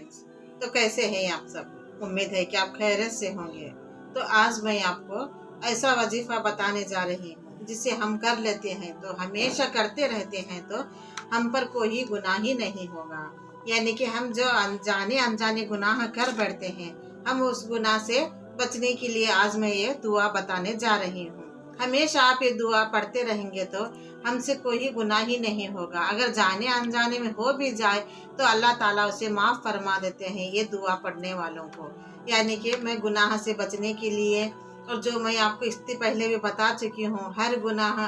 Friends, तो कैसे हैं आप सब? उम्मीद है कि आप खैरियत से होंगे। तो आज मैं आपको ऐसा वजीफा बताने जा रही हूँ जिसे हम कर लेते हैं तो हमेशा करते रहते हैं तो हम पर कोई गुनाह ही नहीं होगा। यानी कि हम जो अनजाने अनजाने गुनाह कर बैठते हैं, हम उस गुनाह से बचने के लिए आज मैं ये दुआ बताने जा रही हूँ। हमेशा आप ये दुआ पढ़ते रहेंगे तो हमसे कोई गुनाह ही नहीं होगा। अगर जाने अनजाने में हो भी जाए तो अल्लाह ताला उसे माफ़ फरमा देते हैं ये दुआ पढ़ने वालों को। यानी कि मैं गुनाह से बचने के लिए, और जो मैं आपको इससे पहले भी बता चुकी हूँ, हर गुनाह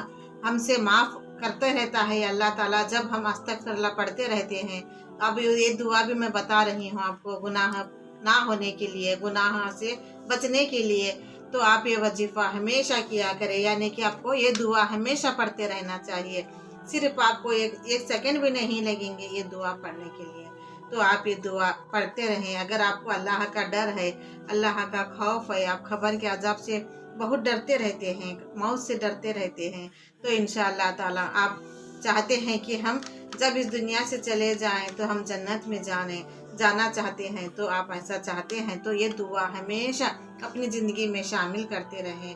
हमसे माफ़ करते रहता है अल्लाह ताला जब हम अस्तगफिरुल्लाह पढ़ते रहते हैं। अब ये दुआ भी मैं बता रही हूँ आपको गुनाह ना होने के लिए, गुनाह से बचने के लिए। तो आप ये वजीफ़ा हमेशा किया करें, यानी कि आपको ये दुआ हमेशा पढ़ते रहना चाहिए। सिर्फ आपको एक सेकंड भी नहीं लगेंगे ये दुआ पढ़ने के लिए। तो आप ये दुआ पढ़ते रहें। अगर आपको अल्लाह का डर है, अल्लाह का खौफ है, आप खबर के अज़ाब से बहुत डरते रहते हैं, मौत से डरते रहते हैं, तो इंशाअल्लाह ताला आप चाहते हैं कि हम जब इस दुनिया से चले जाएं तो हम जन्नत में जाना चाहते हैं, तो आप ऐसा चाहते हैं तो ये दुआ हमेशा अपनी ज़िंदगी में शामिल करते रहें।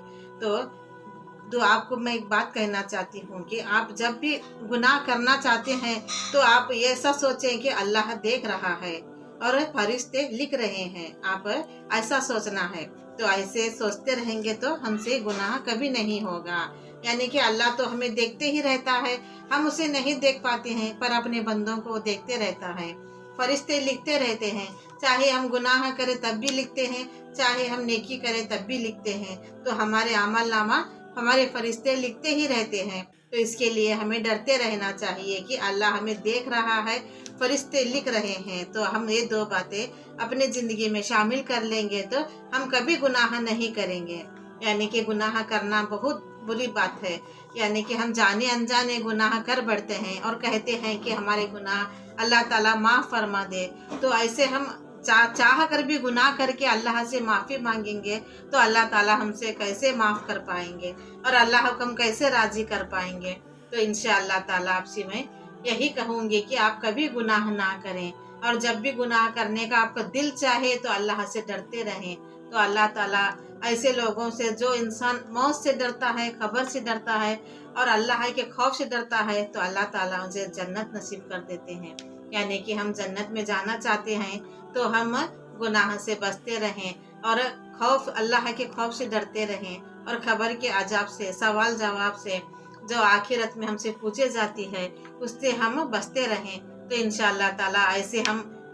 तो आपको मैं एक बात कहना चाहती हूँ कि आप जब भी गुनाह करना चाहते हैं तो आप ये ऐसा सोचें कि अल्लाह देख रहा है और फरिश्ते लिख रहे हैं। आप ऐसा सोचना है। तो ऐसे सोचते रहेंगे तो हमसे गुनाह कभी नहीं होगा। यानी कि अल्लाह तो हमें देखते ही रहता है, हम उसे नहीं देख पाते हैं पर अपने बंदों को देखते रहता है। फरिश्ते लिखते रहते हैं, चाहे हम गुनाह करें तब भी लिखते हैं, चाहे हम नेकी करें तब भी लिखते हैं। तो हमारे अमल नामा हमारे फरिश्ते लिखते ही रहते हैं। तो इसके लिए हमें डरते रहना चाहिए कि अल्लाह हमें देख रहा है, फरिश्ते लिख रहे हैं। तो हम ये दो बातें अपनी ज़िंदगी में शामिल कर लेंगे तो हम कभी गुनाह नहीं करेंगे। यानी कि गुनाह करना बहुत बुरी बात है। यानी कि हम जाने अनजाने गुनाह कर बैठते हैं और कहते हैं कि हमारे गुनाह अल्लाह ताला माफ़ फरमा दे। तो ऐसे हम चाह कर भी गुनाह करके अल्लाह से माफ़ी मांगेंगे तो अल्लाह ताला हमसे कैसे माफ़ कर पाएंगे और अल्लाह को हम कैसे राज़ी कर पाएंगे। तो इंशाअल्लाह ताला आपसे मैं यही कहूँगी कि आप कभी गुनाह ना करें, और जब भी गुनाह करने का आपका दिल चाहे तो अल्लाह से डरते रहें। तो अल्लाह ताला ऐसे लोगों से, जो इंसान मौत से डरता है, खबर से डरता है और अल्लाह के खौफ से डरता है, तो अल्लाह ताला उसे जन्नत नसीब कर देते हैं। यानी कि हम जन्नत में जाना चाहते हैं तो हम गुनाह से बचते रहें और खौफ, अल्लाह के खौफ से डरते रहें और खबर के अजाब से, सवाल जवाब से जो आखिरत में हमसे पूछे जाती है उससे हम बचते रहें। तो इंशाअल्लाह ताला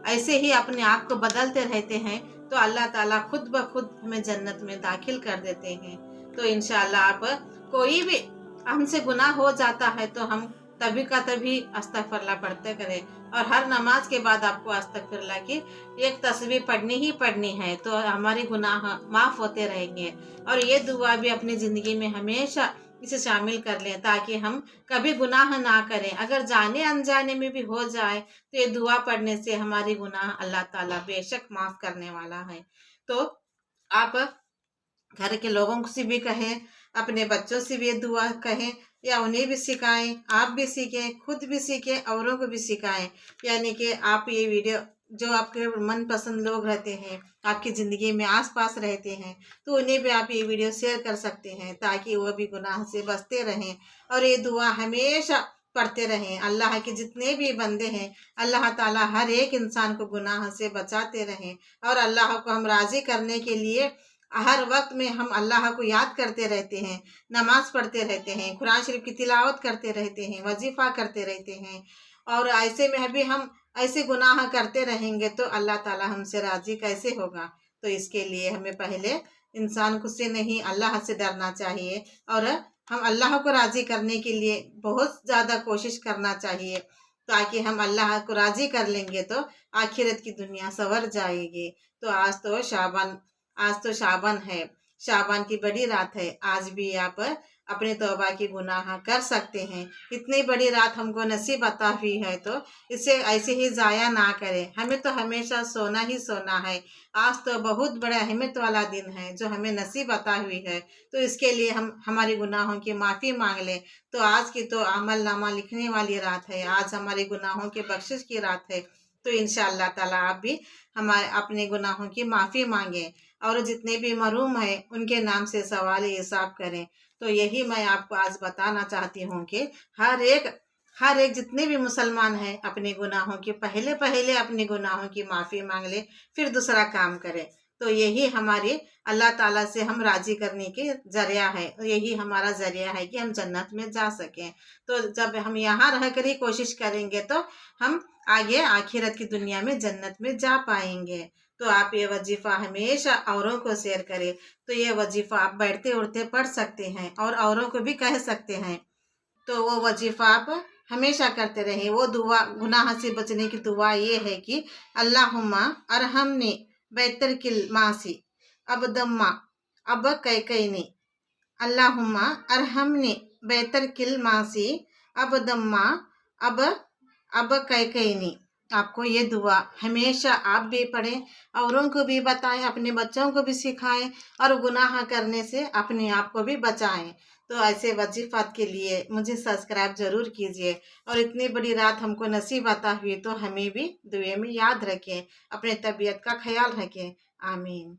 ऐसे ही अपने आप को बदलते रहते हैं तो अल्लाह ताला खुद ब खुद हमें जन्नत में दाखिल कर देते हैं। तो इंशाअल्लाह आप कोई भी हमसे गुनाह हो जाता है तो हम तभी का तभी अस्तगफिरुल्लाह पढ़ते करें, और हर नमाज के बाद आपको अस्तगफिरुल्लाह की एक तस्बीह पढ़नी ही पढ़नी है, तो हमारे गुनाह माफ़ होते रहेंगे। और ये दुआ भी अपनी ज़िंदगी में हमेशा इसे शामिल कर लें ताकि हम कभी गुनाह ना करें। अगर जाने अनजाने में भी हो जाए तो ये दुआ पढ़ने से हमारी गुनाह अल्लाह ताला बेशक माफ़ करने वाला है। तो आप घर के लोगों से भी कहें, अपने बच्चों से भी ये दुआ कहें या उन्हें भी सिखाएं, आप भी सीखें, खुद भी सीखें, औरों को भी सिखाएं। यानी कि आप ये वीडियो, जो आपके मनपसंद लोग रहते हैं, आपकी ज़िंदगी में आस-पास रहते हैं, तो उन्हें भी आप ये वीडियो शेयर कर सकते हैं ताकि वो भी गुनाह से बचते रहें और ये दुआ हमेशा पढ़ते रहें। अल्लाह के जितने भी बंदे हैं, अल्लाह ताला हर एक इंसान को गुनाह से बचाते रहें, और अल्लाह को हम राज़ी करने के लिए हर वक्त में हम अल्लाह को याद करते रहते हैं, नमाज पढ़ते रहते हैं, कुरान शरीफ की तिलावत करते रहते हैं, वजीफ़ा करते रहते हैं। और ऐसे में अभी हम ऐसे गुनाह करते रहेंगे तो अल्लाह ताला हमसे राज़ी कैसे होगा। तो इसके लिए हमें पहले इंसान खुद से नहीं, अल्लाह से डरना चाहिए, और हम अल्लाह को राज़ी करने के लिए बहुत ज़्यादा कोशिश करना चाहिए ताकि हम अल्लाह को राज़ी कर लेंगे तो आखिरत की दुनिया संवर जाएगी। तो आज तो शाबान है, शाबान की बड़ी रात है। आज भी आप अपने तौबा की गुनाह कर सकते हैं। इतनी बड़ी रात हमको नसीब अता हुई है तो इसे ऐसे ही ज़ाया ना करें। हमें तो हमेशा सोना ही सोना है। आज तो बहुत बड़ा अहमियत वाला दिन है जो हमें नसीब अता हुई है, तो इसके लिए हम हमारे गुनाहों की माफ़ी मांग लें। तो आज की तो अमल नामा लिखने वाली रात है, आज हमारे गुनाहों के बख्शिश की रात है। तो इंशाअल्लाह ताला आप भी हमारे अपने गुनाहों की माफ़ी मांगे और जितने भी महरूम हैं उनके नाम से सवाल हिसाब करें। तो यही मैं आपको आज बताना चाहती हूँ कि हर एक जितने भी मुसलमान हैं अपने गुनाहों की पहले पहले अपने गुनाहों की माफ़ी मांग ले, फिर दूसरा काम करे। तो यही हमारी अल्लाह ताला से हम राज़ी करने के ज़रिया है, यही हमारा ज़रिया है कि हम जन्नत में जा सकें। तो जब हम यहाँ रहकर ही कोशिश करेंगे तो हम आगे आखिरत की दुनिया में जन्नत में जा पाएंगे। तो आप ये वजीफ़ा हमेशा औरों को शेयर करें। तो ये वजीफ़ा आप बैठते उठते पढ़ सकते हैं और औरों को भी कह सकते हैं। तो वो वजीफ़ा आप हमेशा करते रहें। वो दुआ गुनाह से बचने की दुआ ये है कि अल्लाहुम्मा अरहमनी बैतरकिल मासी अबदम्मा अब कैकैनी, अल्लाहुम्मा अरहमनी बैतरकिल मासी अबदम्मा अब अब कैकैनी। आपको ये दुआ हमेशा आप भी पढ़ें, औरों को भी बताएं, अपने बच्चों को भी सिखाएं और गुनाह करने से अपने आप को भी बचाएं। तो ऐसे वजीफ़ात के लिए मुझे सब्सक्राइब ज़रूर कीजिए और इतनी बड़ी रात हमको नसीब अता हुई तो हमें भी दुआ में याद रखें। अपने तबीयत का ख्याल रखें। आमीन।